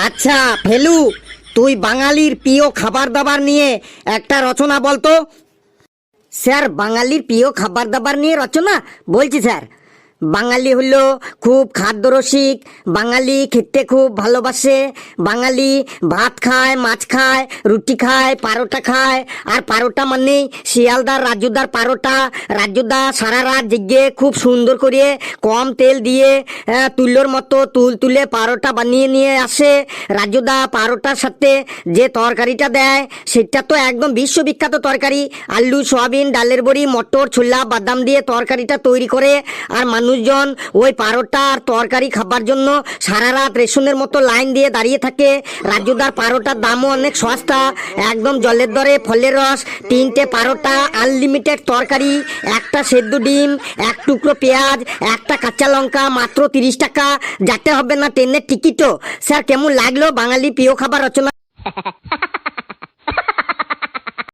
আচ্ছা ফেলু, তুই বাঙালির প্রিয় খাবার দাবার নিয়ে একটা রচনা বলতো। স্যার, বাঙালির প্রিয় খাবার দাবার নিয়ে রচনা বলছি স্যার। বাঙালি হলো খুব খাদ্যরসিক, বাঙালি খেতে খুব ভালোবাসে, বাঙালি ভাত খায়, মাছ খায়, রুটি খায়, পারোটা খায়। আর পারোটা মানে শিয়ালদার রাজুদার পারোটা। রাজুদা সারা রাত জেগে খুব সুন্দর করে কম তেল দিয়ে তুলোর মতো তুলে পারোটা বানিয়ে নিয়ে আসে। রাজুদা পারোটার সাথে যে তরকারিটা দেয় সেটা তো একদম বিশ্ববিখ্যাত তরকারি। আলু, সয়াবিন, ডালের বড়ি, মটর, ছোলা, বাদাম দিয়ে তরকারিটা তৈরি করে। আর মানুষজন ওই পারোটা আর তরকারি খাবার জন্য সারা রাত রেশনের মতো লাইন দিয়ে দাঁড়িয়ে থাকে। রাজুদার পারোটার দামও অনেক সস্তা, একদম জলের দরে ফলের রস, 3টে পারোটা, আনলিমিটেড তরকারি, একটা সেদ্ধ ডিম, এক টুকরো পেঁয়াজ, একটা কাঁচা লঙ্কা, মাত্র 30 টাকা। যেতে হবে না ট্রেনের টিকিটও। স্যার, কেমন লাগলো বাঙালি প্রিয় খাবার রচনা?